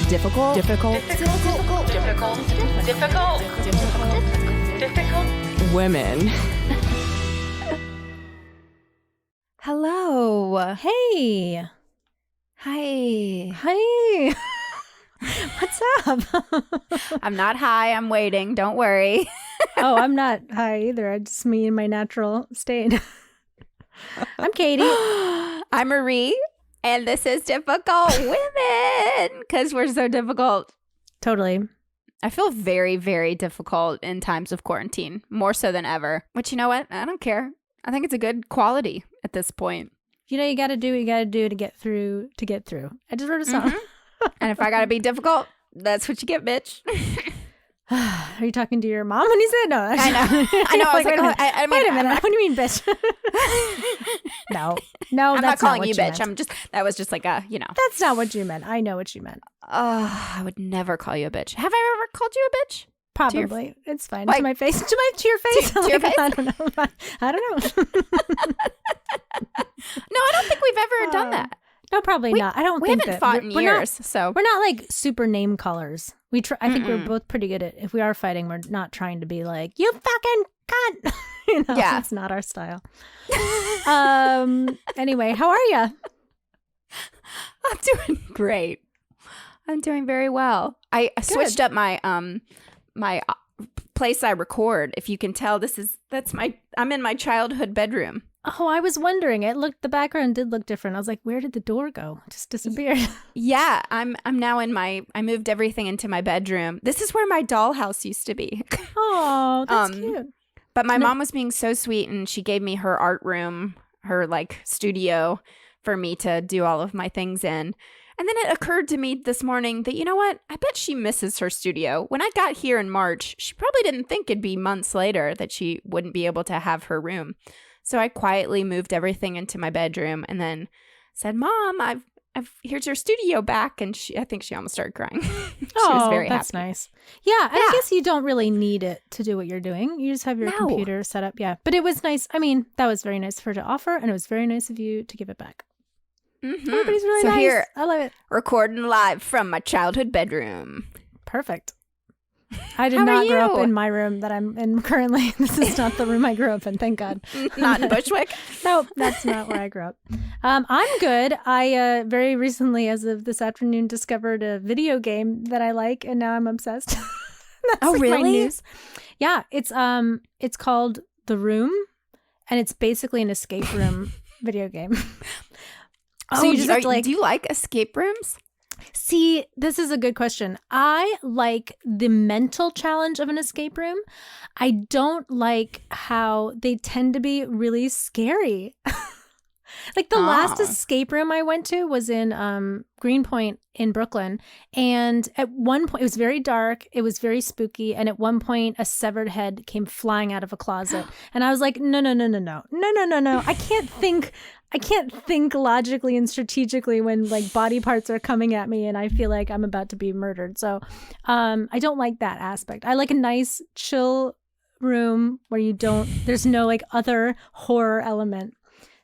Difficult. Women. Hello. Hey. Hi. Hi. What's up? I'm not high. I'm waiting. Don't worry. Oh, I'm not high either. It's just me in my natural state. I'm Katie. I'm Marie, and this is Difficult Women because we're so difficult. Totally. I feel very, very difficult in times of quarantine, more so than ever. But you know what? I don't care. I think it's a good quality at this point. You know, you got to do what you got to do to get through. I just wrote a song. And if I got to be difficult, that's what you get, bitch. Are you talking to your mom when you said no? I know. I know. I was like, wait a minute. What do you mean, bitch? No, I'm that's not calling what you bitch. meant. That was just like a, That's not what you meant. I know what you meant. I would never call you a bitch. Have I ever called you a bitch? Probably. It's fine. Like, to my face. To your face. To your face? I don't know. I don't know. No, I don't think we've ever done that. No, probably not. I don't We think haven't that fought in we're years, not, so we're not like super name callers. I think we're both pretty good at, if we are fighting, we're not trying to be like, you fucking cunt. Yeah. That's not our style. Anyway, how are you? I'm doing great. I'm doing very well. I switched up my my place I record. If you can tell, I'm in my childhood bedroom. Oh, I was wondering. The background did look different. I was like, where did the door go? It just disappeared. Yeah, I'm now I moved everything into my bedroom. This is where my dollhouse used to be. Oh, that's cute. But my mom was being so sweet, and she gave me her art room, her like studio for me to do all of my things in. And then it occurred to me this morning that, you know what? I bet she misses her studio. When I got here in March, she probably didn't think it'd be months later that she wouldn't be able to have her room. So I quietly moved everything into my bedroom and then said, Mom, here's your studio back. And I think she almost started crying. She was very that's happy. nice. Yeah, I guess you don't really need it to do what you're doing. You just have your computer set up. Yeah, but it was nice. I mean, that was very nice for her to offer, and it was very nice of you to give it back. Mm-hmm. Everybody's really so nice. Here, I love it. Recording live from my childhood bedroom. Perfect. I did How not are grow up you? in my room that I'm in currently. This is not the room I grew up in, thank God. Not in Bushwick? No, that's not where I grew up. I'm good. I very recently, as of this afternoon, discovered a video game that I like, and now I'm obsessed. That's Oh, like my really? news. Yeah, it's called The Room, and it's basically an escape room video game. So you just have to, do you like escape rooms? See, this is a good question. I like the mental challenge of an escape room. I don't like how they tend to be really scary. Like the last escape room I went to was in Greenpoint in Brooklyn. And at one point, it was very dark. It was very spooky. And at one point, a severed head came flying out of a closet. And I was like, no. I can't think logically and strategically when like body parts are coming at me and I feel like I'm about to be murdered. So I don't like that aspect. I like a nice, chill room where there's no like other horror element.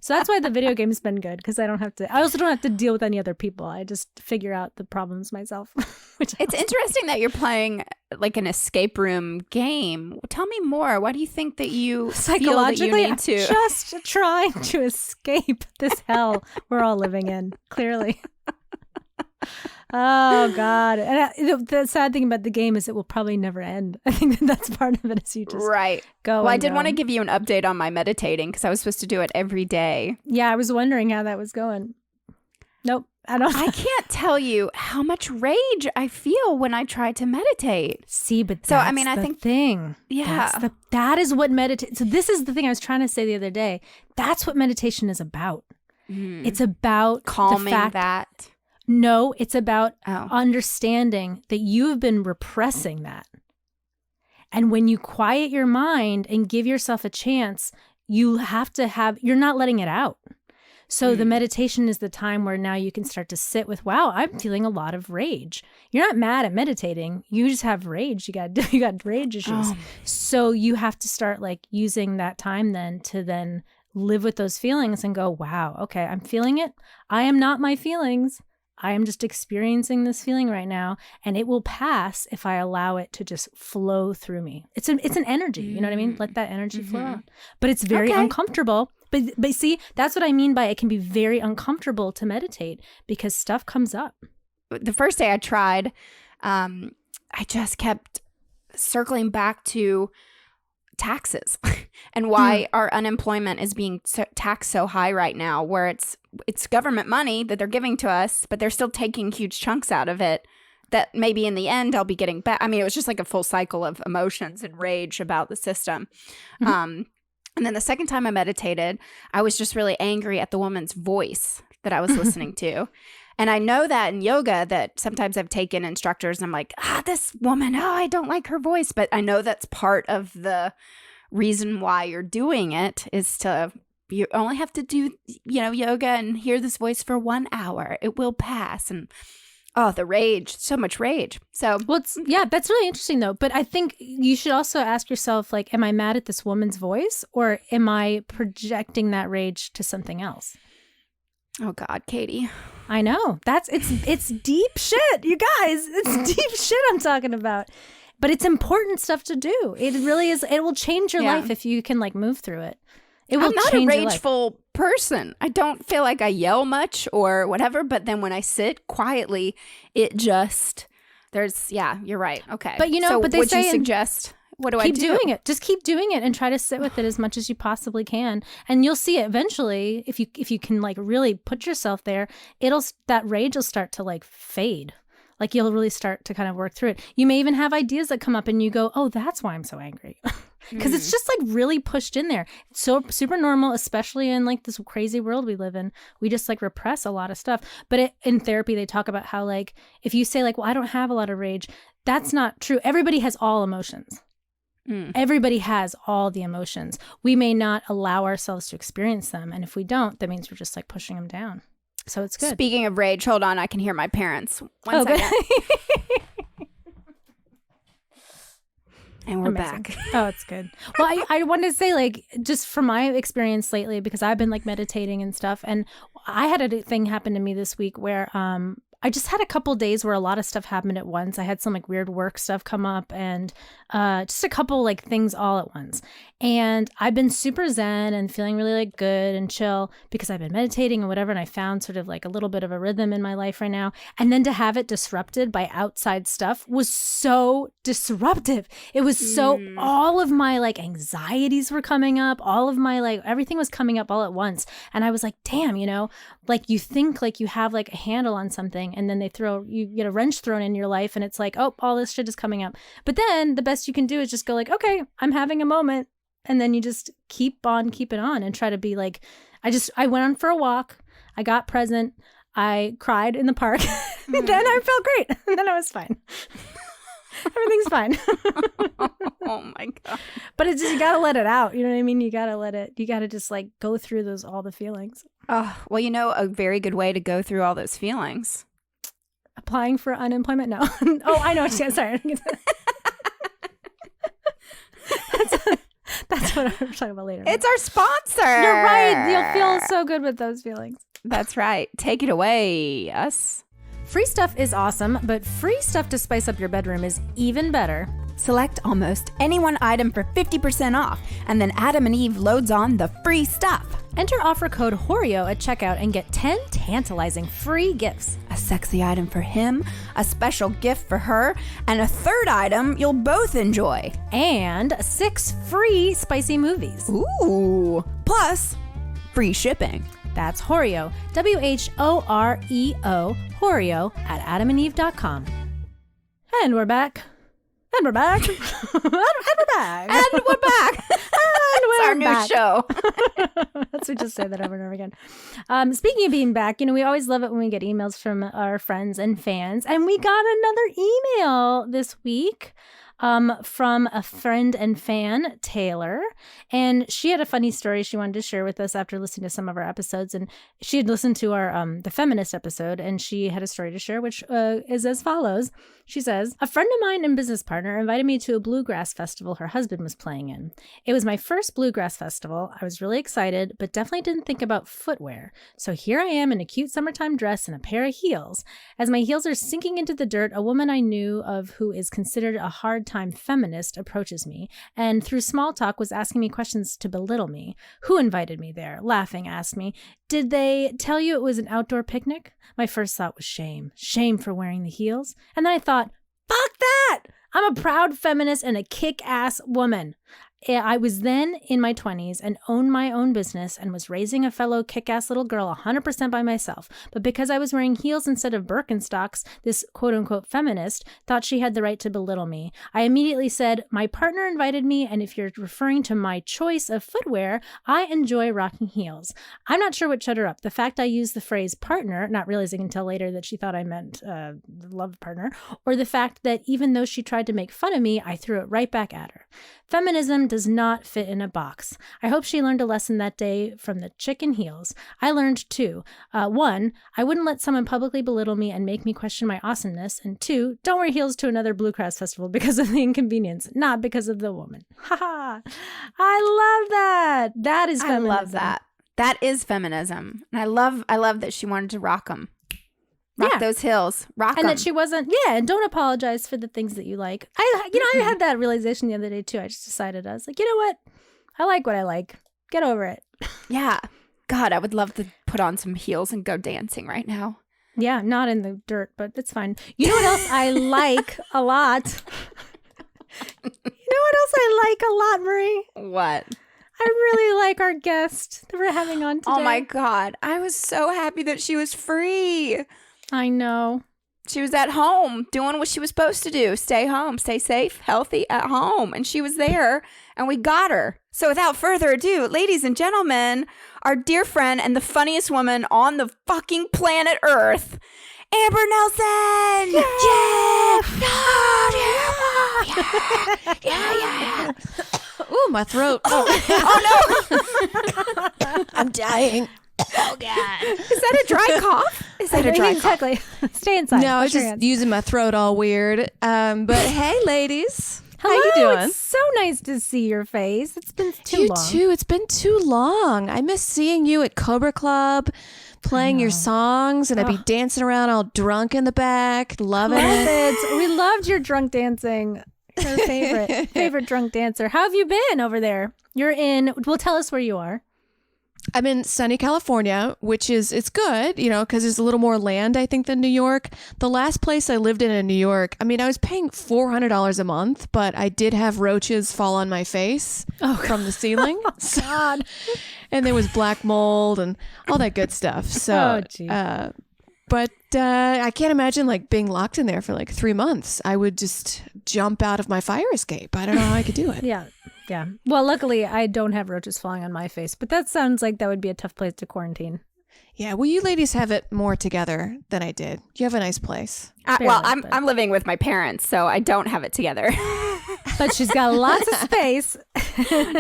So that's why the video game's been good, because I also don't have to deal with any other people. I just figure out the problems myself. It's interesting that you're playing like an escape room game. Tell me more. Why do you think that you psychologically feel that you need to? Just trying to escape this hell we're all living in, clearly. Oh God! And the sad thing about the game is it will probably never end. I think that's part of it. Is you just go. Well, I did want to give you an update on my meditating because I was supposed to do it every day. Yeah, I was wondering how that was going. Nope, I don't. I can't tell you how much rage I feel when I try to meditate. See, but so that's I mean, I the think thing. Yeah, that is what meditate. So this is the thing I was trying to say the other day. That's what meditation is about. It's about calming the fact that. No, it's about understanding that you've been repressing that. And when you quiet your mind and give yourself a chance, you're not letting it out. So the meditation is the time where now you can start to sit with, wow, I'm feeling a lot of rage. You're not mad at meditating. You just have rage. You got rage issues. So you have to start like using that time then to then live with those feelings and go, wow, okay, I'm feeling it. I am not my feelings. I am just experiencing this feeling right now, and it will pass if I allow it to just flow through me. It's an energy, you know what I mean? Let that energy flow out. But it's very uncomfortable. But see, that's what I mean by it can be very uncomfortable to meditate because stuff comes up. The first day I tried, I just kept circling back to taxes and why our unemployment is being taxed so high right now, where it's government money that they're giving to us, but they're still taking huge chunks out of it that maybe in the end I'll be getting back. I mean, it was just like a full cycle of emotions and rage about the system. And then the second time I meditated, I was just really angry at the woman's voice that I was listening to. And I know that in yoga that sometimes I've taken instructors and I'm like, this woman, I don't like her voice. But I know that's part of the reason why you're doing it is you only have to do, yoga and hear this voice for 1 hour. It will pass. And the rage, so much rage. So, that's really interesting though. But I think you should also ask yourself, like, am I mad at this woman's voice or am I projecting that rage to something else? Oh God, Katie. I know. It's deep shit, you guys. It's deep shit I'm talking about. But it's important stuff to do. It really is. It will change your life if you can like move through it. It will change your life. I'm not a rageful person. I don't feel like I yell much or whatever, but then when I sit quietly, it just you're right. Okay. But but they would say you suggest what do I do? Keep doing it. Just keep doing it and try to sit with it as much as you possibly can. And you'll see it eventually if you can like really put yourself there, that rage will start to like fade. Like you'll really start to kind of work through it. You may even have ideas that come up and you go, oh, that's why I'm so angry. Because it's just like really pushed in there. It's so super normal, especially in like this crazy world we live in. We just like repress a lot of stuff. But in therapy, they talk about how like, if you say like, well, I don't have a lot of rage, that's not true. Everybody has all emotions. Everybody has all the emotions. We may not allow ourselves to experience them. And if we don't, that means we're just like pushing them down. So it's good. Speaking of rage, hold on. I can hear my parents. One second. And we're back. Oh, it's good. Well, I wanted to say, like, just from my experience lately, because I've been like meditating and stuff. And I had a thing happen to me this week where I just had a couple days where a lot of stuff happened at once. I had some like weird work stuff come up and just a couple like things all at once. And I've been super zen and feeling really like good and chill because I've been meditating and whatever. And I found sort of like a little bit of a rhythm in my life right now. And then to have it disrupted by outside stuff was so disruptive. It was so all of my like anxieties were coming up. All of my like everything was coming up all at once. And I was like, damn, like you think like you have like a handle on something and then you get a wrench thrown in your life and it's like, oh, all this shit is coming up. But then the best you can do is just go like, okay, I'm having a moment. And then you just keep on keeping on and try to be like, I went on for a walk. I got present. I cried in the park. Then I felt great. And then I was fine. Everything's fine. Oh my God. But it's just, you got to let it out. You know what I mean? You got to just like go through all the feelings. Oh, well, a very good way to go through all those feelings. Applying for unemployment? No. Oh, I know what you're saying. Sorry. That's what I'm talking about later. It's our sponsor. You're right. You'll feel so good with those feelings. That's right. Take it away, us. Free stuff is awesome, but free stuff to spice up your bedroom is even better. Select almost any one item for 50% off, and then Adam and Eve loads on the free stuff. Enter offer code HORIO at checkout and get 10 tantalizing free gifts. A sexy item for him, a special gift for her, and a third item you'll both enjoy. And 6 free spicy movies. Ooh! Plus, free shipping. That's HORIO, WHOREO, HORIO at adamandeve.com. And we're back. And we're back. And we're back. And we're back. And we're our back. New show. Let's just say that over and over again. Speaking of being back, we always love it when we get emails from our friends and fans. And we got another email this week from a friend and fan, Taylor. And she had a funny story she wanted to share with us after listening to some of our episodes. And she had listened to our the feminist episode, and she had a story to share, which is as follows. She says, "A friend of mine and business partner invited me to a bluegrass festival her husband was playing in. It was my first bluegrass festival. I was really excited, but definitely didn't think about footwear. So here I am in a cute summertime dress and a pair of heels. As my heels are sinking into the dirt, a woman I knew of who is considered a hard-time feminist approaches me, and through small talk was asking me questions to belittle me. Who invited me there? Laughing, asked me, did they tell you it was an outdoor picnic? My first thought was shame. Shame for wearing the heels. And then I thought, fuck that! I'm a proud feminist and a kick-ass woman. I was then in my 20s and owned my own business and was raising a fellow kick-ass little girl 100% by myself. But because I was wearing heels instead of Birkenstocks, this quote-unquote feminist thought she had the right to belittle me. I immediately said, my partner invited me, and if you're referring to my choice of footwear, I enjoy rocking heels. I'm not sure what shut her up. The fact I used the phrase partner, not realizing until later that she thought I meant love partner, or the fact that even though she tried to make fun of me, I threw it right back at her. Feminism does not fit in a box. I hope she learned a lesson that day from the chicken heels. I learned two. One, I wouldn't let someone publicly belittle me and make me question my awesomeness. And two, don't wear heels to another bluegrass festival because of the inconvenience, not because of the woman. Ha ha! I love that. That is feminism. I love that. That is feminism. And I love that she wanted to rock them. Rock those hills. Rock and them. that she wasn't, and don't apologize for the things that you like. I had that realization the other day too. I just decided, I was like, you know what? I like what I like. Get over it. Yeah. God, I would love to put on some heels and go dancing right now. Yeah, not in the dirt, but it's fine. You know what else I like a lot? You know what else I like a lot, Marie? What? I really like our guest that we're having on today. Oh my God. I was so happy that she was free. I know. She was at home doing what she was supposed to do. Stay home, stay safe, healthy at home. And she was there and we got her. So without further ado, ladies and gentlemen, our dear friend and the funniest woman on the fucking planet Earth, Amber Nelson. Yeah. Ooh, my throat. Oh no. I'm dying. Oh God. Is that a dry cough? Is that a dry cough? Exactly. Stay inside. No, I was Wash your just hands. using my throat all weird. But hey, ladies. Hello, How you doing? It's so nice to see your face. It's been too You long. too. It's been too long. I miss seeing you at Cobra Club, playing your songs, and I'd be dancing around all drunk in the back, loving it. We loved your drunk dancing. Her favorite drunk dancer. How have you been over there? You're in. Well, tell us where you are. I'm in sunny California, which it's good, because there's a little more land, I think, than New York. The last place I lived in New York, I mean, I was paying $400 a month, but I did have roaches fall on my face from the ceiling. Oh, God. And there was black mold and all that good stuff. So, but I can't imagine being locked in there for 3 months. I would just jump out of my fire escape. I don't know how I could do it. Yeah. Well, luckily, I don't have roaches falling on my face, but that sounds like that would be a tough place to quarantine. Yeah, well, you ladies have it more together than I did. You have a nice place. I'm living with my parents, so I don't have it together. But she's got lots of space.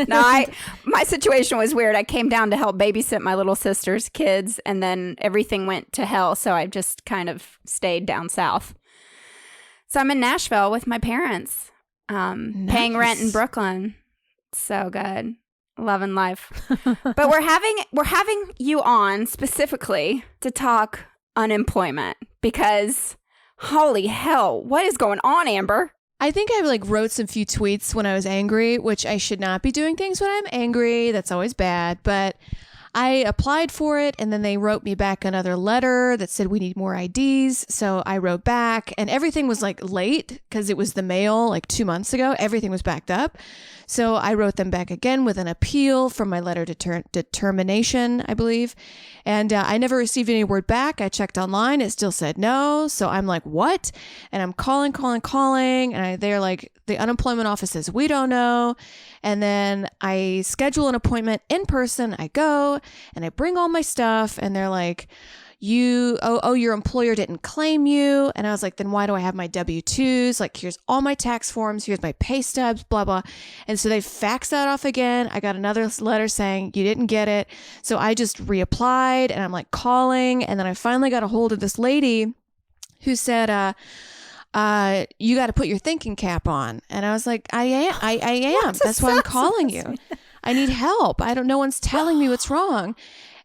No, my situation was weird. I came down to help babysit my little sister's kids, and then everything went to hell, so I just kind of stayed down south. So I'm in Nashville with my parents, paying rent in Brooklyn. So good. Loving life. But we're having you on specifically to talk unemployment because holy hell, what is going on, Amber? I think I wrote some few tweets when I was angry, which I should not be doing things when I'm angry. That's always bad. But I applied for it, and then they wrote me back another letter that said we need more IDs. So I wrote back, and everything was late because it was the mail 2 months ago. Everything was backed up. So I wrote them back again with an appeal from my letter to termination, I believe. And I never received any word back. I checked online. It still said no. So I'm like, what? And I'm calling. And they're like, the unemployment office says, we don't know. And then I schedule an appointment in person. I go and I bring all my stuff. And they're like, your employer didn't claim you. And I was like, then why do I have my W-2s? Like, here's all my tax forms. Here's my pay stubs, blah, blah. And so they faxed that off again. I got another letter saying you didn't get it. So I just reapplied and I'm like calling. And then I finally got a hold of this lady who said, you got to put your thinking cap on. And I was like, I am. That's why I'm calling you. I need help. No one's telling me what's wrong.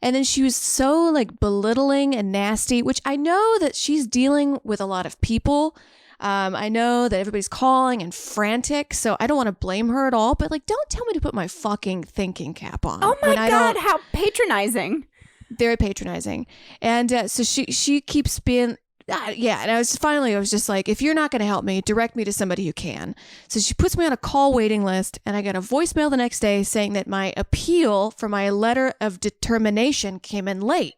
And then she was so like belittling and nasty, which I know that she's dealing with a lot of people. I know that everybody's calling and frantic, so I don't want to blame her at all. But like, don't tell me to put my fucking thinking cap on. Oh my God, how patronizing. Very patronizing. And so she keeps being... yeah. And I was just like, if you're not going to help me, direct me to somebody who can. So she puts me on a call waiting list, and I got a voicemail the next day saying that my appeal for my letter of determination came in late.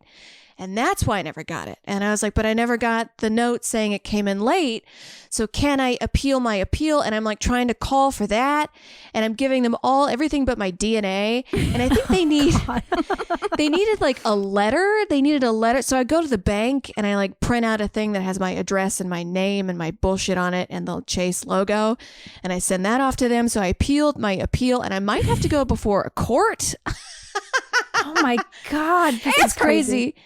And that's why I never got it. And I was like, but I never got the note saying it came in late. So can I appeal my appeal? And I'm like trying to call for that. And I'm giving them everything but my DNA. And I think they needed like a letter. They needed a letter. So I go to the bank and I like print out a thing that has my address and my name and my bullshit on it and the Chase logo. And I send that off to them. So I appealed my appeal, and I might have to go before a court. Oh my God. It's crazy.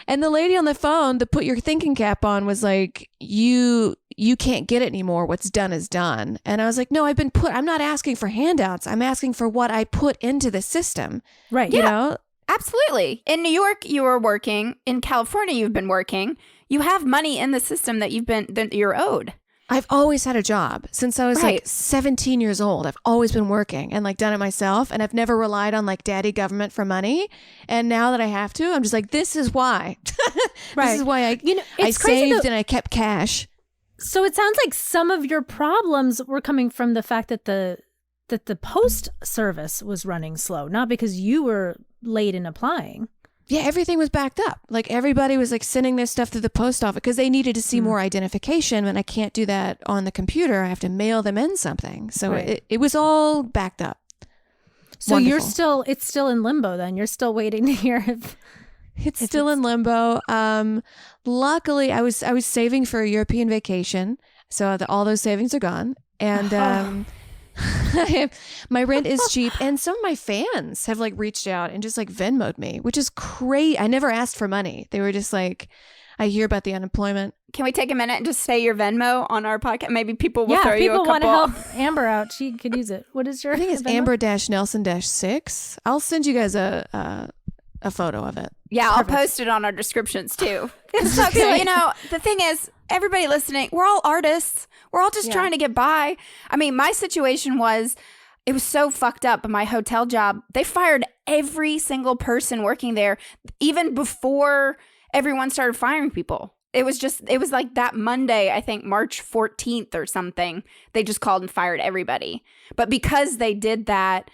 And the lady on the phone that put your thinking cap on was like, you can't get it anymore. What's done is done. And I was like, no, I'm not asking for handouts. I'm asking for what I put into the system. Right. You know? Absolutely. In New York, you were working. In California, you've been working. You have money in the system that you're owed. I've always had a job since I was Right. like 17 years old. I've always been working and like done it myself. And I've never relied on like daddy government for money. And now that I have to, I'm just like, this is why. Right. This is why I it's crazy saved and I kept cash. So it sounds like some of your problems were coming from the fact that the post service was running slow, not because you were late in applying. Yeah, everything was backed up. Like everybody was like sending their stuff to the post office because they needed to see more identification. And I can't do that on the computer. I have to mail them in something. So Right. it was all backed up. So Wonderful. it's still in limbo then. You're still waiting to hear if It's still in limbo. Luckily, I was saving for a European vacation, so all those savings are gone, and my rent is cheap. And some of my fans have like reached out and just like Venmo'd me, which is great. I never asked for money. They were just like, I hear about the unemployment. Can we take a minute and just say your Venmo on our podcast? Maybe people will throw if you a people couple. want to help Amber out, she could use it. What is your I think it's Venmo? Amber-Nelson-6. I'll send you guys a photo of it. Yeah, I'll post it on our descriptions too. So, you know, the thing is, everybody listening, we're all artists. We're all just trying to get by. I mean, my situation was, it was so fucked up. My hotel job, they fired every single person working there, even before everyone started firing people. It was like that Monday, I think March 14th or something. They just called and fired everybody. But because they did that,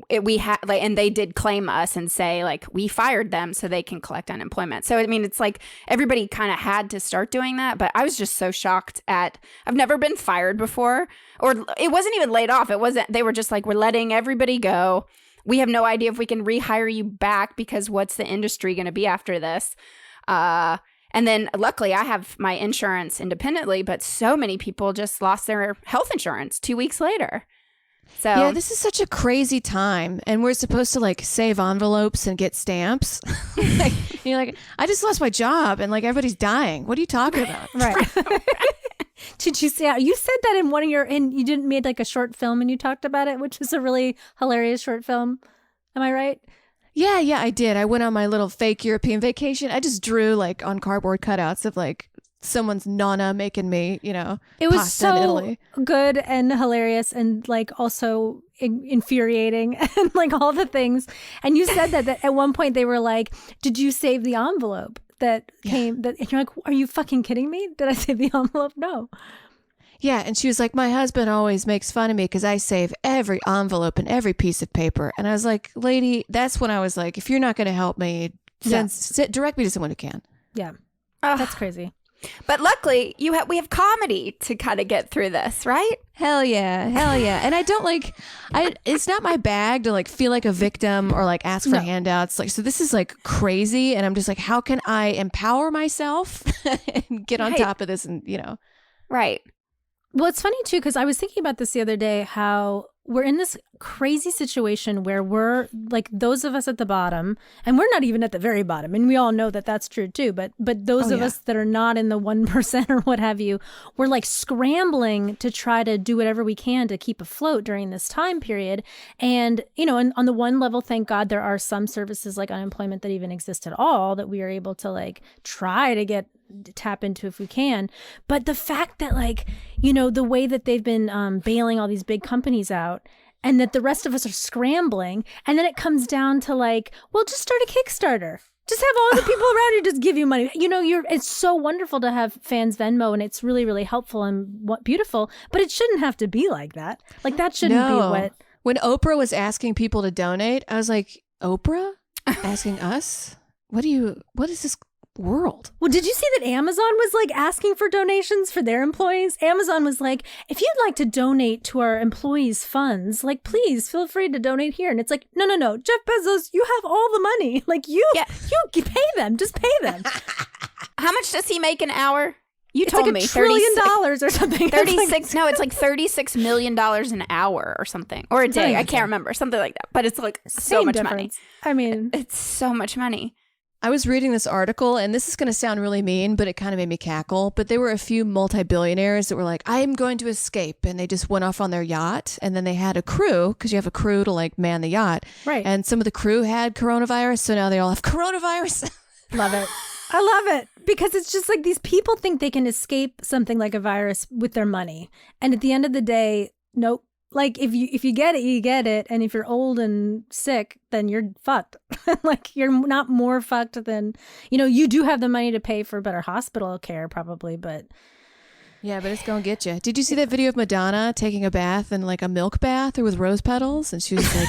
and they did claim us and say like we fired them so they can collect unemployment. So I mean, it's like everybody kind of had to start doing that. But I was just so shocked I've never been fired before, or it wasn't even laid off. They were just like, we're letting everybody go. We have no idea if we can rehire you back because what's the industry going to be after this? And then luckily I have my insurance independently, but so many people just lost their health insurance 2 weeks later. So yeah, this is such a crazy time, and we're supposed to like save envelopes and get stamps. Like, you're like, I just lost my job, and like everybody's dying. What are you talking about? Right. Did you say you said that in one of your you didn't made like a short film and you talked about it, which was a really hilarious short film. Am I right? Yeah, I did. I went on my little fake European vacation. I just drew like on cardboard cutouts of like someone's nonna making me, It was pasta in so Italy. good and hilarious and like also infuriating and like all the things. And you said that at one point they were like, did you save the envelope that came? That, and you're like, are you fucking kidding me? Did I save the envelope? No. Yeah, and she was like, my husband always makes fun of me because I save every envelope and every piece of paper. And I was like, lady, that's when I was like, if you're not going to help me, direct me to someone who can. Yeah. Ugh. That's crazy. But luckily, we have comedy to kind of get through this, right? Hell yeah. And I don't it's not my bag to like feel like a victim or like ask for handouts. Like, so this is like crazy. And I'm just like, how can I empower myself and get on top of this? And, Right. Well, it's funny too, because I was thinking about this the other day, how we're in this crazy situation where we're like those of us at the bottom, and we're not even at the very bottom. And we all know that that's true too. But those of us that are not in the 1% or what have you, we're like scrambling to try to do whatever we can to keep afloat during this time period. And, and on the one level, thank God there are some services like unemployment that even exist at all that we are able to like try to tap into if we can. But the fact that like, the way that they've been bailing all these big companies out, and that the rest of us are scrambling, and then it comes down to like, well, just start a Kickstarter. Just have all the people around you just give you money. It's so wonderful to have fans Venmo, and it's really, really helpful and beautiful, but it shouldn't have to be like that. Like that shouldn't be what. When Oprah was asking people to donate, I was like, Oprah asking us? What is this world? Well, did you see that Amazon was like asking for donations for their employees? Amazon was like, if you'd like to donate to our employees' funds, like, please feel free to donate here. And it's like, no, Jeff Bezos, you have all the money. Like you pay them, just pay them. How much does he make an hour? You It's told like me $1 trillion or something. 36. No, it's like $36 million an hour or something, or a day. I can't remember, something like that. But it's like so Same much difference. money. I mean, It's so much money. I was reading this article, and this is going to sound really mean, but it kind of made me cackle. But there were a few multi-billionaires that were like, I'm going to escape. And they just went off on their yacht. And then they had a crew, because you have a crew to like man the yacht. Right. And some of the crew had coronavirus. So now they all have coronavirus. love it. I love it, because it's just like these people think they can escape something like a virus with their money. And at the end of the day, nope. Like if you get it, you get it. And if you're old and sick, then you're fucked. Like you're not more fucked than, you do have the money to pay for better hospital care probably, but. Yeah, but it's going to get you. Did you see that video of Madonna taking a bath in like a milk bath or with rose petals? And she was like,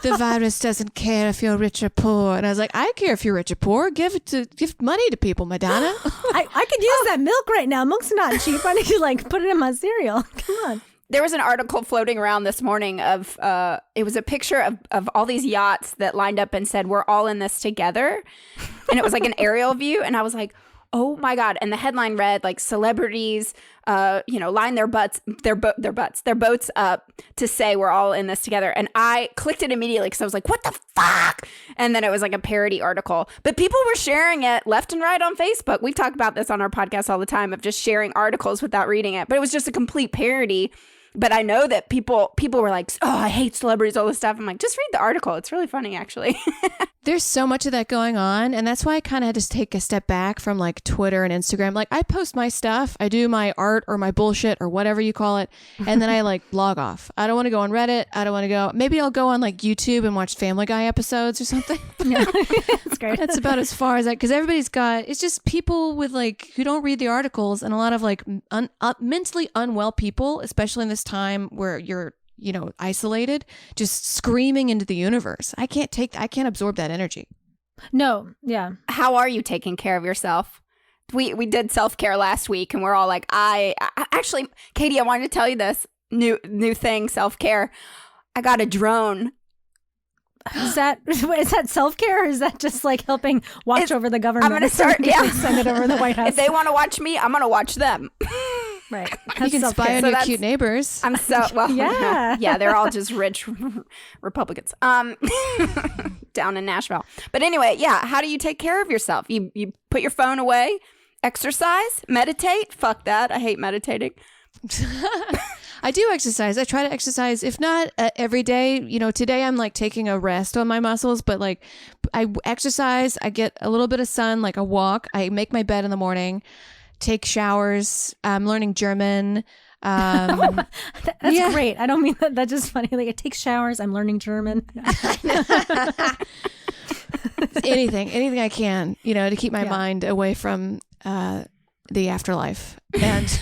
the virus doesn't care if you're rich or poor. And I was like, I care if you're rich or poor. Give money to people, Madonna. I could use that milk right now. Milk's not cheap. I need to like put it in my cereal. Come on. There was an article floating around this morning of, it was a picture of all these yachts that lined up and said, we're all in this together. And it was like an aerial view. And I was like, oh my God. And the headline read like celebrities, line their boats up to say we're all in this together. And I clicked it immediately because I was like, what the fuck? And then it was like a parody article. But people were sharing it left and right on Facebook. We've talked about this on our podcast all the time of just sharing articles without reading it. But it was just a complete parody. But I know that people were like, oh, I hate celebrities, all this stuff. I'm like, just read the article. It's really funny, actually. There's so much of that going on. And that's why I kind of had to take a step back from like Twitter and Instagram. Like I post my stuff. I do my art or my bullshit or whatever you call it. And then I like log off. I don't want to go on Reddit. I don't want to go. Maybe I'll go on like YouTube and watch Family Guy episodes or something. Yeah, that's great. That's about as far as because everybody's got, it's just people with like, who don't read the articles, and a lot of like mentally unwell people, especially in this time where you're, isolated, just screaming into the universe. I can't absorb that energy. No. Yeah. How are you taking care of yourself? We did self-care last week, and we're all like, I actually, Katie, I wanted to tell you this new thing, self-care. I got a drone. Is that self-care, or is that just like helping watch over the government? I'm going to start, send it over the White House. If they want to watch me, I'm going to watch them. Right. You can spy on your cute neighbors. I'm so, well, yeah. Yeah, they're all just rich Republicans down in Nashville. But anyway, yeah, how do you take care of yourself? You put your phone away, exercise, meditate. Fuck that. I hate meditating. I do exercise. I try to exercise, if not every day. Today I'm like taking a rest on my muscles, but like I exercise, I get a little bit of sun, like a walk. I make my bed in the morning, take showers. I'm learning German. That's great. I don't mean that. That's just funny. Like, I take showers. I'm learning German. anything I can, to keep my mind away from the afterlife. And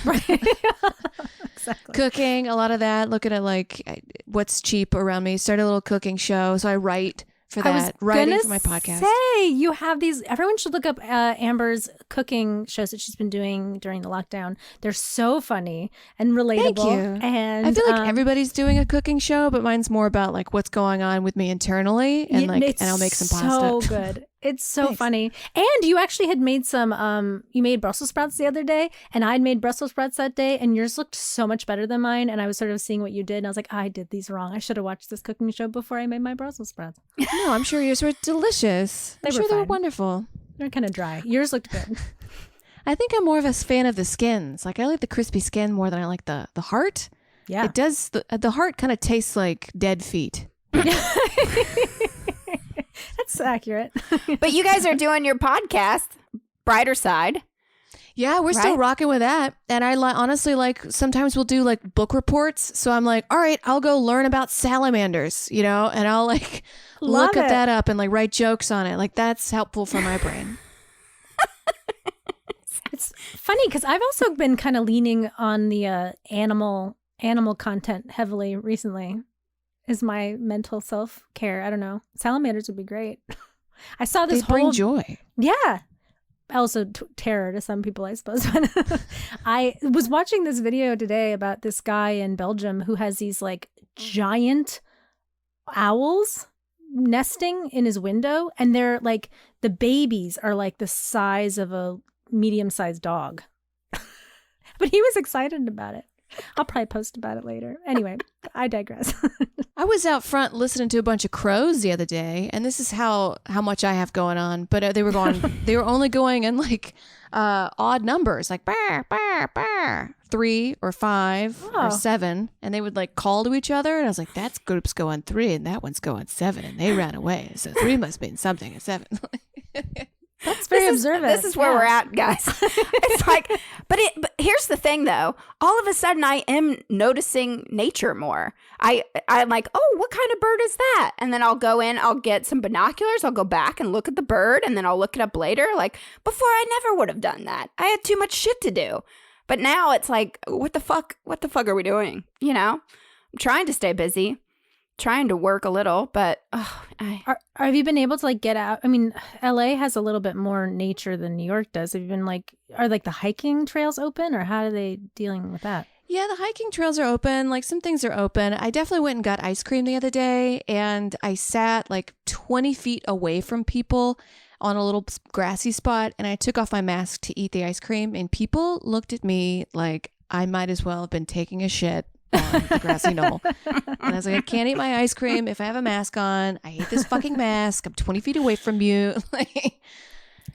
Exactly. Cooking, a lot of that. Looking at like what's cheap around me. Started a little cooking show. So I write for I was that writing gonna for my podcast. say, you have these. Everyone should look up Amber's cooking shows that she's been doing during the lockdown. They're so funny and relatable. Thank you. And I feel like everybody's doing a cooking show, but mine's more about like what's going on with me internally, and it's I'll make some so pasta. good. It's so Thanks. funny. And you actually had made some. You made Brussels sprouts the other day, and I'd made Brussels sprouts that day, and yours looked so much better than mine. And I was sort of seeing what you did, and I was like, I did these wrong. I should have watched this cooking show before I made my Brussels sprouts. No, I'm sure yours were delicious. They I'm were sure they were fine. wonderful. They're kind of dry. Yours looked good. I think I'm more of a fan of the skins. Like I like the crispy skin more than I like the heart. Yeah. It does. The heart kind of tastes like dead feet. That's accurate. But you guys are doing your podcast, Brighter Side. Yeah, we're still Right? rocking with that. And I honestly like sometimes we'll do like book reports. So I'm like, all right, I'll go learn about salamanders, and I'll like Love look at it. that up and like write jokes on it. Like that's helpful for my brain. It's funny because I've also been kind of leaning on the animal content heavily recently. Is my mental self care? I don't know. Salamanders would be great. I saw this They bring whole joy. yeah. Also terror to some people, I suppose. But I was watching this video today about this guy in Belgium who has these like giant owls nesting in his window, and they're like the babies are like the size of a medium-sized dog. But he was excited about it. I'll probably post about it later. Anyway, I digress. I was out front listening to a bunch of crows the other day, and this is how much I have going on. But they were only going in like odd numbers, like bah, bah, bah, 3 or 5 Oh. or 7, and they would like call to each other. And I was like, that group's going 3, and that one's going 7, and they ran away. So 3 must mean something, and 7. That's very observant. This is where Yeah. we're at, guys. It's like, but here's the thing, though. All of a sudden, I am noticing nature more. I'm like, oh, what kind of bird is that? And then I'll go in, I'll get some binoculars, I'll go back and look at the bird, and then I'll look it up later. Like before, I never would have done that. I had too much shit to do. But now it's like, what the fuck? What the fuck are we doing? I'm trying to stay busy. Trying to work a little, but Have you been able to like get out? I mean, LA has a little bit more nature than New York does. Have you been are like the hiking trails open, or how are they dealing with that? Yeah, the hiking trails are open. Like some things are open. I definitely went and got ice cream the other day, and I sat like 20 feet away from people on a little grassy spot, and I took off my mask to eat the ice cream, and people looked at me like I might as well have been taking a shit on the grassy knoll. And I was like, I can't eat my ice cream if I have a mask on. I hate this fucking mask. I'm 20 feet away from you.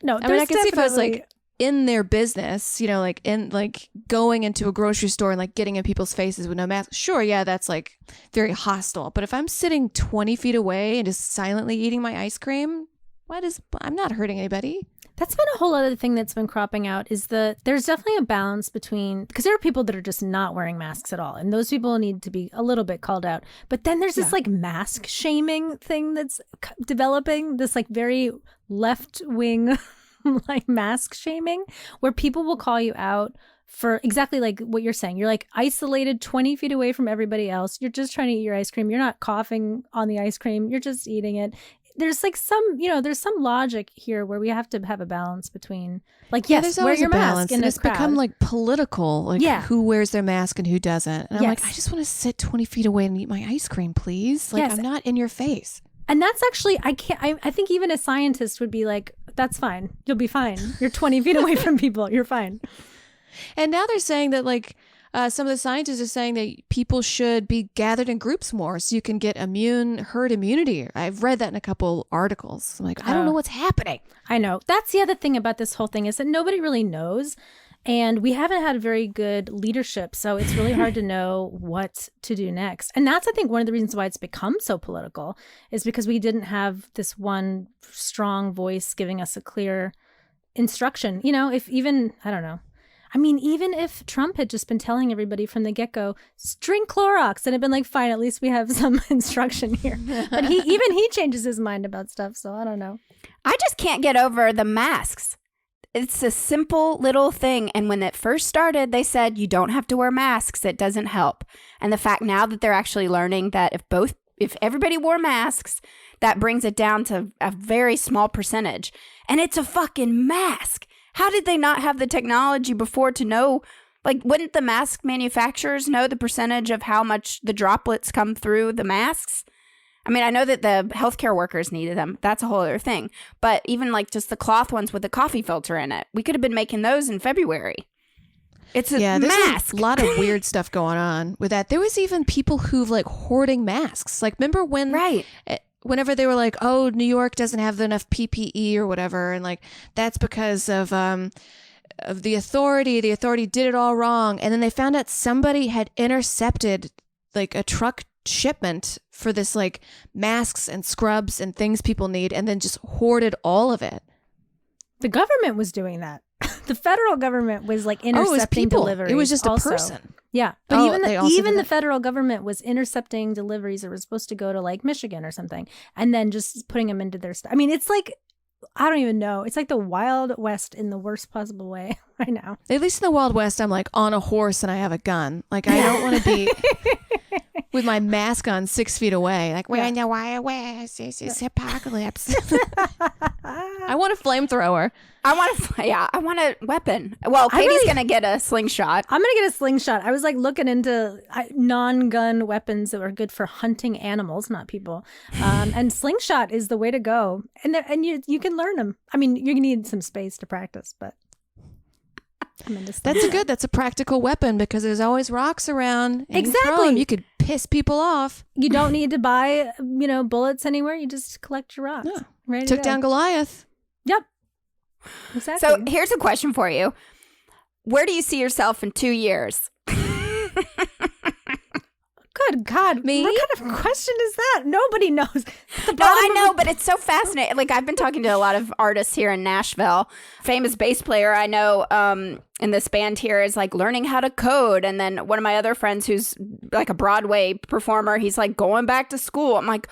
No, I mean, I can see if I was definitely- like in their business, like in like going into a grocery store and like getting in people's faces with no mask. Sure, yeah, that's like very hostile. But if I'm sitting 20 feet away and just silently eating my ice cream, I'm not hurting anybody. That's been a whole other thing that's been cropping out is there's definitely a balance between, because there are people that are just not wearing masks at all. And those people need to be a little bit called out. But then there's this like mask shaming thing that's developing, this like very left wing like mask shaming, where people will call you out for exactly like what you're saying. You're like isolated 20 feet away from everybody else. You're just trying to eat your ice cream. You're not coughing on the ice cream. You're just eating it. There's like there's some logic here where we have to have a balance between like, yes, there's wear always your a balance, mask in and a it's become crowd. like political, like who wears their mask and who doesn't. And I'm like, Yes. I just want to sit 20 feet away and eat my ice cream, please. Like, Yes. I'm not in your face. And that's actually, I think even a scientist would be like, that's fine. You'll be fine. You're 20 feet away from people. You're fine. And now they're saying that like some of the scientists are saying that people should be gathered in groups more so you can get herd immunity. I've read that in a couple articles. I'm like, I don't know what's happening. I know. That's the other thing about this whole thing is that nobody really knows. And we haven't had very good leadership. So it's really hard to know what to do next. And that's, I think, one of the reasons why it's become so political is because we didn't have this one strong voice giving us a clear instruction. If even, I don't know. I mean, even if Trump had just been telling everybody from the get-go, drink Clorox, and had been like, fine, at least we have some instruction here. But he changes his mind about stuff. So I don't know. I just can't get over the masks. It's a simple little thing. And when it first started, they said you don't have to wear masks. It doesn't help. And the fact now that they're actually learning that if everybody wore masks, that brings it down to a very small percentage. And it's a fucking mask. How did they not have the technology before to know? Like, wouldn't the mask manufacturers know the percentage of how much the droplets come through the masks? I mean, I know that the healthcare workers needed them. That's a whole other thing. But even like just the cloth ones with the coffee filter in it, we could have been making those in February. It's a there's mask. a lot of weird stuff going on with that. There was even people who've like hoarding masks. Like, remember when, Right. Whenever they were like, oh, New York doesn't have enough PPE or whatever, and like that's because of the authority. The authority did it all wrong, and then they found out somebody had intercepted like a truck shipment for this like masks and scrubs and things people need, and then just hoarded all of it. The government was doing that. The federal government was like intercepting deliveries. It was just also. a person. Yeah, but they also even did the that? federal government was intercepting deliveries that were supposed to go to like Michigan or something, and then just putting them into their stuff. I mean, it's like, I don't even know. It's like the Wild West in the worst possible way right now. At least in the Wild West, I'm like on a horse and I have a gun. Like, I don't want to be with my mask on 6 feet away. Like, we're in the Wild West. It's apocalypse. I want a flamethrower. I want a weapon. Well, Katie's going to get a slingshot. I'm gonna get a slingshot. I was like looking into non-gun weapons that are good for hunting animals, not people. And slingshot is the way to go. And you can learn them. I mean, you need some space to practice, but I'm into slingshot. That's a practical weapon because there's always rocks around. And Exactly. You throw 'em, you could piss people off. You don't need to buy, bullets anywhere. You just collect your rocks. Yeah. Ready to Took go. down Goliath. Yep. Exactly. So here's a question for you. Where do you see yourself in 2 years? Good God. Me? What kind of question is that? Nobody knows. No, I know, but it's so fascinating. Like, I've been talking to a lot of artists here in Nashville. Famous bass player I know in this band here is like learning how to code. And then one of my other friends who's like a Broadway performer, he's like going back to school. I'm like,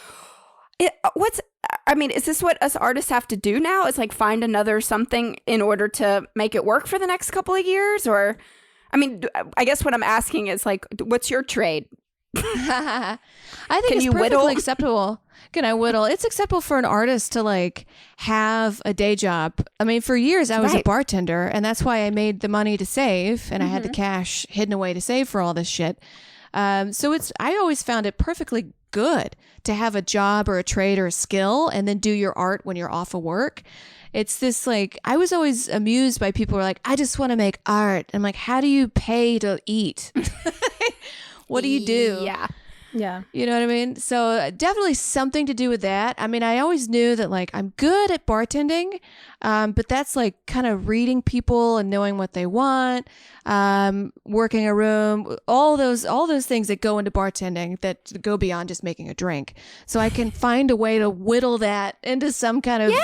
is this what us artists have to do now? It's like find another something in order to make it work for the next couple of years? Or, I guess what I'm asking is like, what's your trade? I think Can it's you perfectly whittle? acceptable. Can I whittle? It's acceptable for an artist to like have a day job. I mean, for years I was a Right. bartender, and that's why I made the money to save, and I had the cash hidden away to save for all this shit. So I always found it perfectly good to have a job or a trade or a skill, and then do your art when you're off of work. It's this like, I was always amused by people who are like, I just want to make art. I'm like, how do you pay to eat? What do you do? Yeah. Yeah. You know what I mean? So definitely something to do with that. I mean, I always knew that like I'm good at bartending, but that's like kind of reading people and knowing what they want, working a room, all those things that go into bartending that go beyond just making a drink. So I can find a way to whittle that into some kind of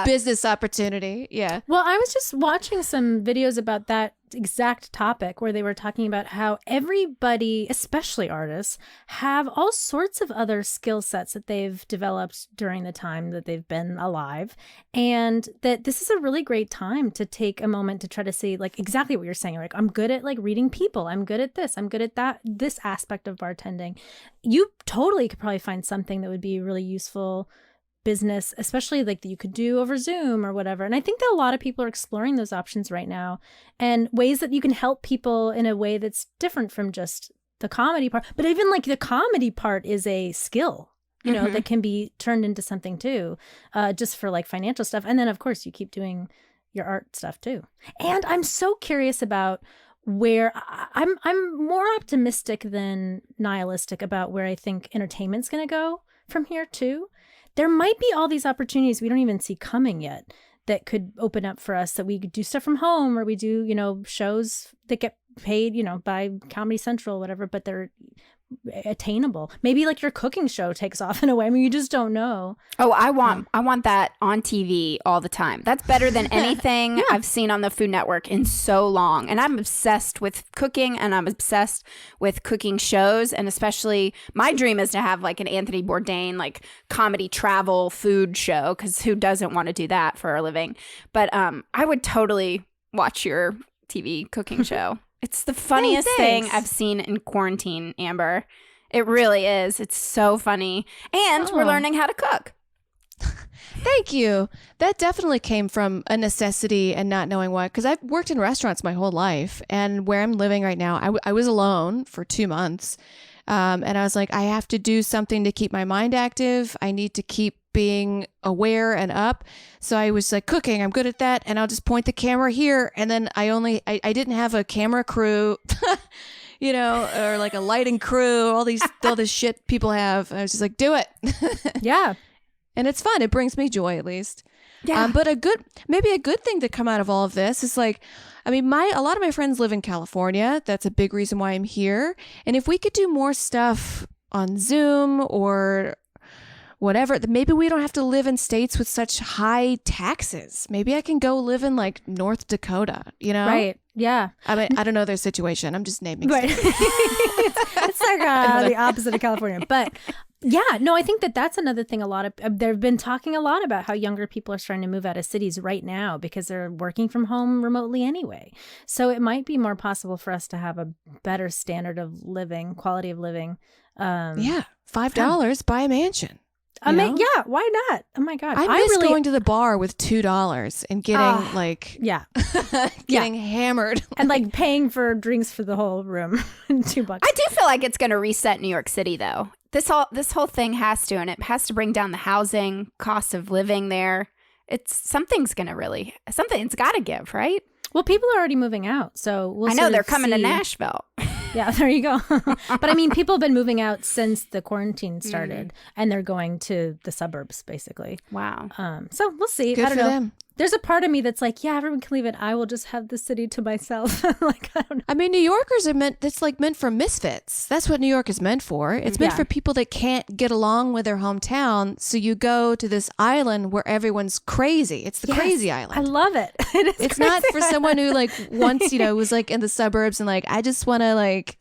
business opportunity. Yeah. Well, I was just watching some videos about that exact topic where they were talking about how everybody, especially artists, have all sorts of other skill sets that they've developed during the time that they've been alive, and that this is a really great time to take a moment to try to see like exactly what you're saying. Like, I'm good at like reading people, I'm good at this, I'm good at that, this aspect of bartending. You totally could probably find something that would be really useful business, especially like that you could do over Zoom or whatever. And I think that a lot of people are exploring those options right now, and ways that you can help people in a way that's different from just the comedy part. But even like the comedy part is a skill, that can be turned into something too, just for like financial stuff. And then of course you keep doing your art stuff too. And I'm so curious about where I'm more optimistic than nihilistic about where I think entertainment's going to go from here too. There might be all these opportunities we don't even see coming yet that could open up for us, that we could do stuff from home, or we do, shows that get paid, by Comedy Central, whatever, but they're attainable. Maybe like your cooking show takes off in a way. I mean, you just don't know. Oh, I want that on TV all the time. That's better than anything I've seen on the Food Network in so long. And I'm obsessed with cooking, and I'm obsessed with cooking shows. And especially my dream is to have like an Anthony Bourdain, like comedy travel food show, because who doesn't want to do that for a living? But I would totally watch your TV cooking show. It's the funniest thing I've seen in quarantine, Amber. It really is. It's so funny. And we're learning how to cook. Thank you. That definitely came from a necessity and not knowing what, because I've worked in restaurants my whole life, and where I'm living right now, I was alone for 2 months. And I was like, I have to do something to keep my mind active. I need to keep being aware and up. So I was like, cooking, I'm good at that. And I'll just point the camera here. And then I didn't have a camera crew, or like a lighting crew, all this shit people have. I was just like, do it. Yeah. And it's fun. It brings me joy, at least. Yeah. But maybe a good thing to come out of all of this is like, I mean, a lot of my friends live in California. That's a big reason why I'm here. And if we could do more stuff on Zoom or whatever, maybe we don't have to live in states with such high taxes. Maybe I can go live in like North Dakota, Right. Yeah. I mean, I don't know their situation. I'm just naming Right. states. It's like the opposite of California. But yeah, no, I think that's another thing. They've been talking a lot about how younger people are starting to move out of cities right now because they're working from home remotely anyway. So it might be more possible for us to have a better standard of living, quality of living. Yeah. $5, buy a mansion. Yeah, why not? Oh my God. I miss going to the bar with $2 and getting yeah. getting hammered. And like paying for drinks for the whole room. $2. I do feel like it's going to reset New York City, though. This whole thing has to, and it has to bring down the housing cost of living there. Something's got to give, right? Well, people are already moving out, so I know they're coming to Nashville. Yeah, there you go. But I mean, people have been moving out since the quarantine started, and they're going to the suburbs, basically. Wow. So we'll see. Good I don't for know. them. There's a part of me that's like, yeah, everyone can leave it. I will just have the city to myself. Like, I don't know. I mean, New Yorkers are meant for misfits. That's what New York is meant for. It's meant for people that can't get along with their hometown. So you go to this island where everyone's crazy. It's the crazy island. I love it. It's not for someone who like once, was like in the suburbs and like, I just want to like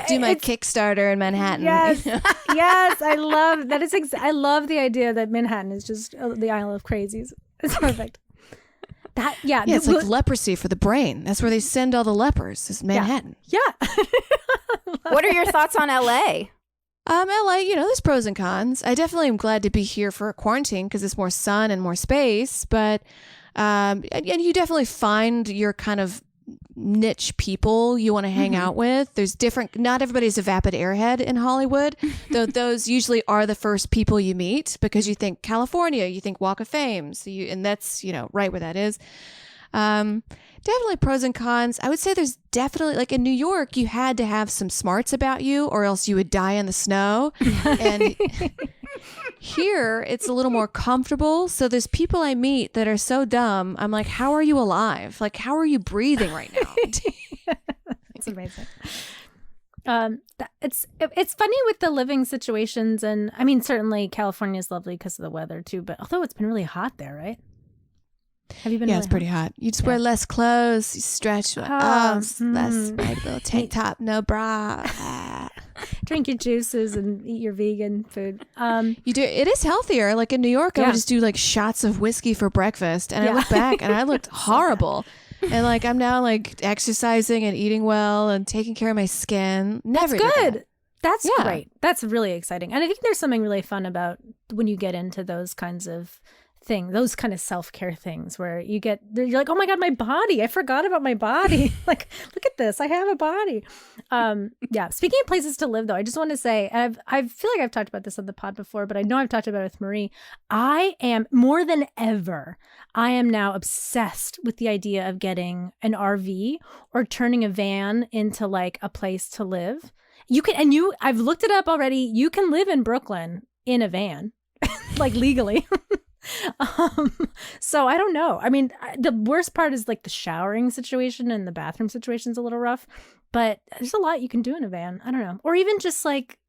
do my Kickstarter in Manhattan. Yes. Yes. I love that. I love the idea that Manhattan is just the island of crazies. It's perfect. It's like leprosy for the brain. That's where they send all the lepers. Is Manhattan. Yeah. What are your thoughts on LA? LA, there's pros and cons. I definitely am glad to be here for a quarantine because it's more sun and more space. But and you definitely find your kind of niche people you want to hang out with. There's not everybody's a vapid airhead in Hollywood, though those usually are the first people you meet because you think California, you think Walk of Fame, and that's right where that is. Definitely pros and cons. I would say there's definitely, like in New York, you had to have some smarts about you or else you would die in the snow. And here it's a little more comfortable. So there's people I meet that are so dumb. I'm like, how are you alive? Like, how are you breathing right now? It's amazing. It's funny with the living situations. And I mean, certainly California is lovely because of the weather too, but although it's been really hot there, right? Have you been? Yeah, really it's pretty hot. You just wear less clothes. You stretch your arms, less like little tank top, no bra. Drink your juices and eat your vegan food. You do. It is healthier. Like in New York, I would just do like shots of whiskey for breakfast, and I look back and I looked horrible. And like I'm now like exercising and eating well and taking care of my skin. Never That's did good. that. That's great. That's really exciting. And I think there's something really fun about when you get into those kinds of things, those kind of self-care things where you're like, oh my God, my body. I forgot about my body. Like, look at this. I have a body. Yeah. Speaking of places to live though, I just want to say, I feel like I've talked about this on the pod before, but I know I've talked about it with Marie. I am more than ever, I am now obsessed with the idea of getting an RV or turning a van into like a place to live. I've looked it up already. You can live in Brooklyn in a van, like legally. So I don't know. I mean, the worst part is like the showering situation and the bathroom situation is a little rough, but there's a lot you can do in a van. I don't know. Or even just like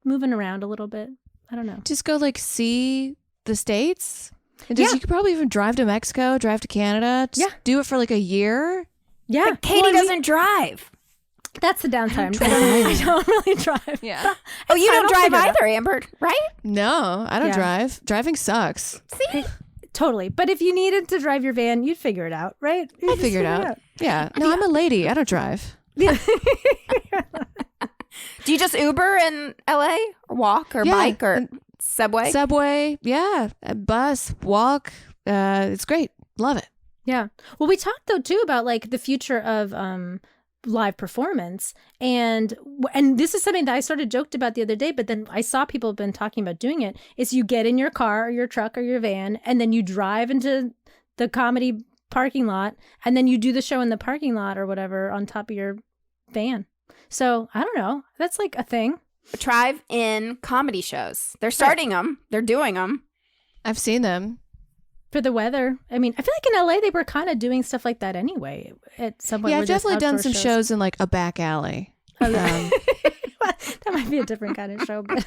moving around a little bit. I don't know. Just go like see the States. And you could probably even drive to Mexico, drive to Canada. Just do it for like a year. Yeah. But Katie doesn't drive. That's the downtime. I don't really drive. Yeah. Oh, you don't drive either, Amber, right? No, I don't drive. Driving sucks. See? Totally. But if you needed to drive your van, you'd figure it out, right? I'd figure it out. Yeah. No, I'm a lady. I don't drive. Yeah. Do you just Uber in LA or walk or bike or Subway? Yeah. A bus, walk. It's great. Love it. Yeah. Well, we talked though too about like the future of live performance, and this is something that I sort of joked about the other day, but then I saw people have been talking about doing it. Is you get in your car or your truck or your van, and then you drive into the comedy parking lot, and then you do the show in the parking lot or whatever on top of your van. So I don't know. That's like a thing. Drive-in comedy shows. They're starting them. They're doing them. I've seen them. For the weather. I mean, I feel like in LA they were kind of doing stuff like that anyway. At some point, Yeah, where I've there's definitely done outdoor some shows in like a back alley. That might be a different kind of show. But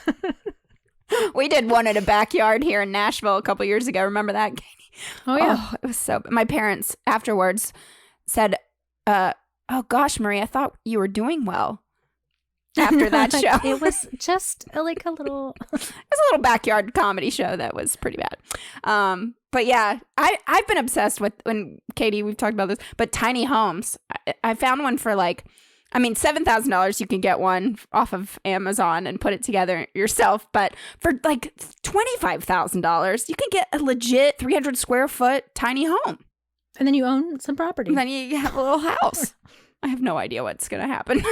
We did one at a backyard here in Nashville a couple years ago. Remember that, Katie? oh yeah, Oh, it was so. My parents afterwards said, "Oh gosh, Marie, I thought you were doing well." After that Like, show, it was just like a little. It's a little backyard comedy show that was pretty bad. But yeah, I've been obsessed with, when Katie, we've talked about this, but tiny homes. I found one for like, I mean, $7,000 you can get one off of Amazon and put it together yourself. But for like $25,000, you can get a legit 300 square foot tiny home. And then you own some property. And then you have a little house. I have no idea what's going to happen.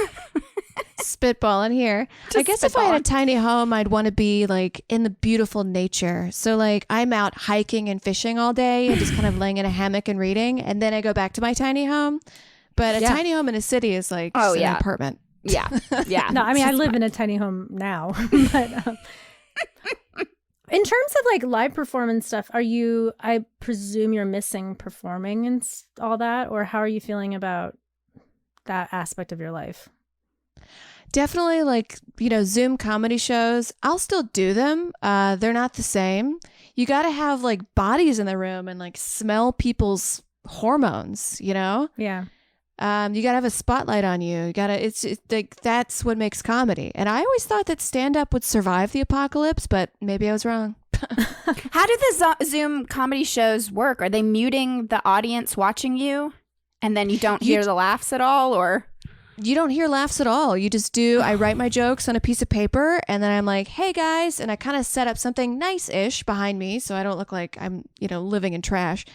Spitballing here. I guess if I had a tiny home, I'd want to be like in the beautiful nature. So like I'm out hiking and fishing all day and just kind of laying in a hammock and reading. And then I go back to my tiny home. But a tiny home in a city is like an apartment. Yeah. Yeah. No, I mean, I live in a tiny home now. But in terms of like live performance stuff, I presume you're missing performing and all that? Or how are you feeling about that aspect of your life? Definitely like, Zoom comedy shows. I'll still do them. They're not the same. You got to have like bodies in the room and like smell people's hormones, Yeah. You got to have a spotlight on you. It's like, that's what makes comedy. And I always thought that stand-up would survive the apocalypse, but maybe I was wrong. How do the Zoom comedy shows work? Are they muting the audience watching you? And then you don't hear the laughs at all, or? You don't hear laughs at all. You just do. I write my jokes on a piece of paper and then I'm like, hey guys. And I kind of set up something nice-ish behind me so I don't look like I'm, living in trash.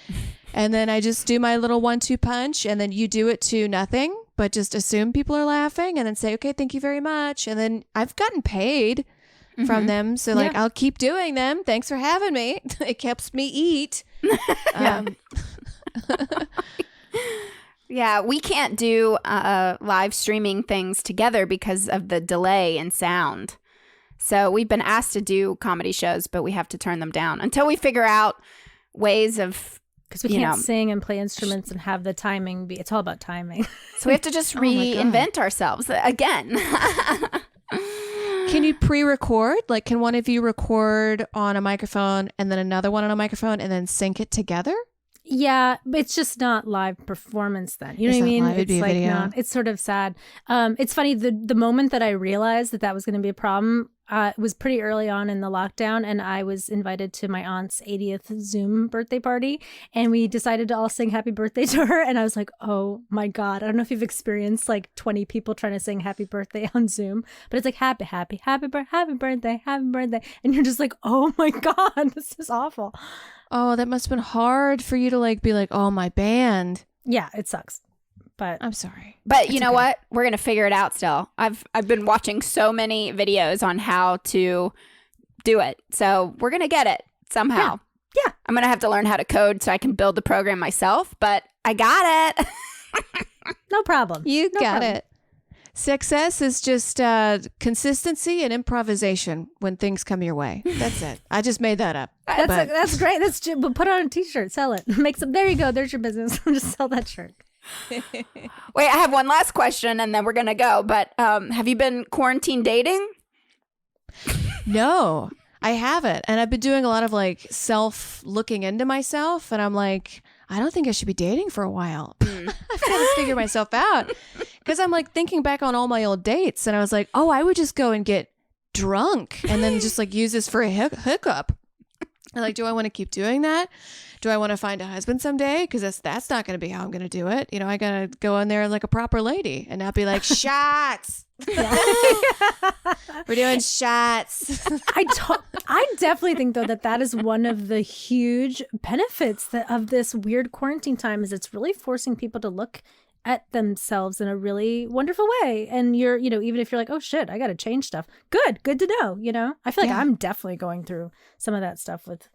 And then I just do my little 1-2 punch and then you do it to nothing, but just assume people are laughing and then say, okay, thank you very much. And then I've gotten paid from them. So like, I'll keep doing them. Thanks for having me. It helps me eat. Yeah, we can't do live streaming things together because of the delay in sound. So we've been asked to do comedy shows, but we have to turn them down until we figure out ways of, because we can't sing and play instruments and have the timing be. It's all about timing. So we have to just reinvent ourselves again. Can you pre-record? Like, can one of you record on a microphone and then another one on a microphone and then sync it together? Yeah, but it's just not live performance then. You know It's what I not mean? live, it'd be a video. Not, it's sort of sad. It's funny, the moment that I realized that was going to be a problem was pretty early on in the lockdown, and I was invited to my aunt's 80th Zoom birthday party, and we decided to all sing happy birthday to her, and I was like, oh my God. I don't know if you've experienced like 20 people trying to sing happy birthday on Zoom, but it's like happy birthday, and you're just like, oh my God, this is awful. Oh, that must have been hard for you to like be like, oh, my band. Yeah, it sucks. But I'm sorry. But you know what? We're going to figure it out still. I've been watching so many videos on how to do it. So we're going to get it somehow. Yeah. I'm going to have to learn how to code so I can build the program myself, but I got it. no problem. You No got problem. it. Success is just consistency and improvisation when things come your way. That's it. I just made that up. That's great. But put it on a t-shirt, sell it. Make some. There you go. There's your business. Just sell that shirt. Wait, I have one last question and then we're going to go. But have you been quarantine dating? No, I haven't. And I've been doing a lot of like looking into myself. And I'm like, I don't think I should be dating for a while. I've got to figure myself out. Because I'm like thinking back on all my old dates. And I was like, oh, I would just go and get drunk and then just like use this for a hookup. And like, do I want to keep doing that? Do I want to find a husband someday? Because that's not going to be how I'm going to do it. You know, I got to go in there like a proper lady and not be like, shots. We're doing shots. I definitely think though that is one of the huge benefits of this weird quarantine time is it's really forcing people to look at themselves in a really wonderful way. And you're, you know, even if you're like, oh shit, I got to change stuff. Good to know, you know? I feel like I'm definitely going through some of that stuff with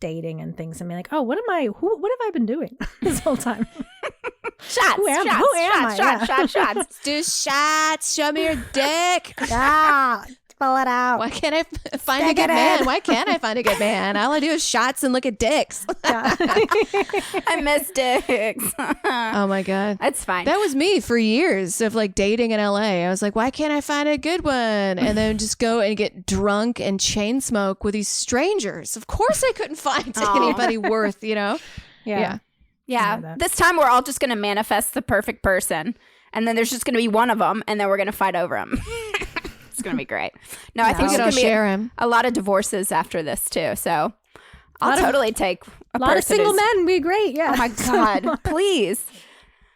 dating and things and being like, oh, what have I been doing this whole time? Shots. Who am I? Shots. Do shots. Show me your dick. Ah, spell it out. Why can't I find a good man? Why can't I find a good man? All I do is shots and look at dicks. I miss dicks. Oh my God. That's fine. That was me for years of like dating in LA. I was like, why can't I find a good one? And then just go and get drunk and chain smoke with these strangers. Of course I couldn't find anybody worth, you know? Yeah. Yeah. This time we're all just going to manifest the perfect person. And then there's just going to be one of them. And then we're going to fight over him. It's going to be great. No, I think we there's could all share going to him. be a lot of divorces after this too. So I'll totally take a lot of person single who's- men. Be great. Yeah. Oh my God. Please.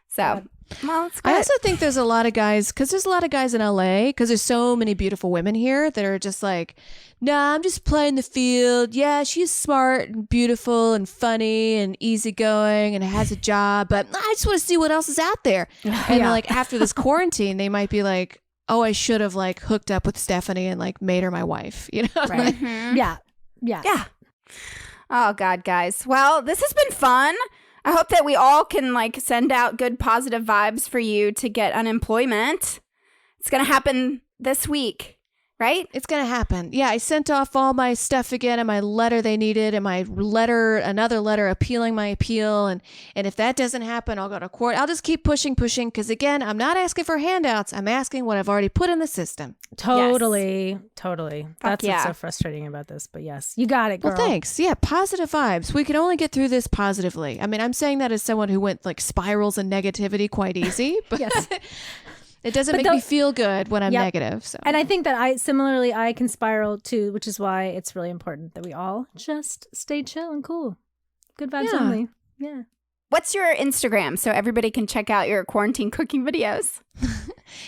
So, well, it's good. I also think there's a lot of guys, because there's a lot of guys in LA, because there's so many beautiful women here that are just like, nah, I'm just playing the field. Yeah, she's smart and beautiful and funny and easygoing and has a job, but I just want to see what else is out there. And like after this quarantine, they might be like, oh, I should have like hooked up with Stephanie and like made her my wife. You know? Right. Mhm. Yeah. Yeah. Oh God, guys. Well, this has been fun. I hope that we all can like send out good positive vibes for you to get unemployment. It's going to happen this week, right? It's going to happen. Yeah, I sent off all my stuff again and my letter they needed and another letter appealing my appeal. And if that doesn't happen, I'll go to court. I'll just keep pushing because, again, I'm not asking for handouts. I'm asking what I've already put in the system. Totally. That's yeah. what's so frustrating about this. But yes, you got it, girl. Well, thanks. Yeah, positive vibes. We can only get through this positively. I mean, I'm saying that as someone who went like spirals and negativity quite easy, but Yes. it doesn't make me feel good when I'm negative. So. And I think that I can spiral too, which is why it's really important that we all just stay chill and cool. Good vibes only. Yeah. What's your Instagram so everybody can check out your quarantine cooking videos?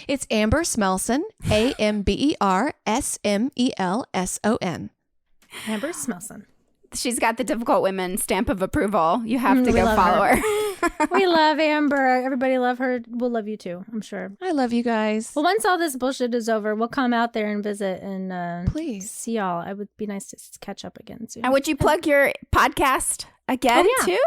It's Amber Smelson, AmberSmelson. Amber Smelson. She's got the difficult women stamp of approval. You have to we go love follow her. We love Amber. Everybody love her. We'll love you too, I'm sure. I love you guys. Well, once all this bullshit is over, we'll come out there and visit and Please see y'all. It would be nice to catch up again soon. And would you plug your podcast again too?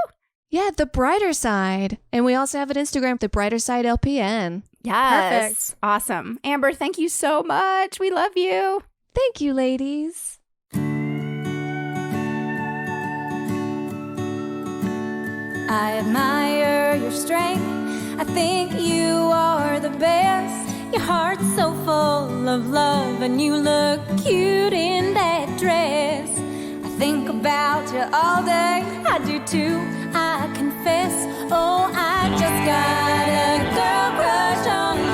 Yeah, The Brighter Side. And we also have an Instagram, The Brighter Side LPN. Yes. Perfect. Awesome. Amber, thank you so much. We love you. Thank you, ladies. I admire your strength. I think you are the best. Your heart's so full of love, and you look cute in that dress. I think about you all day. I do too, I confess. Oh, I just got a girl crush on you.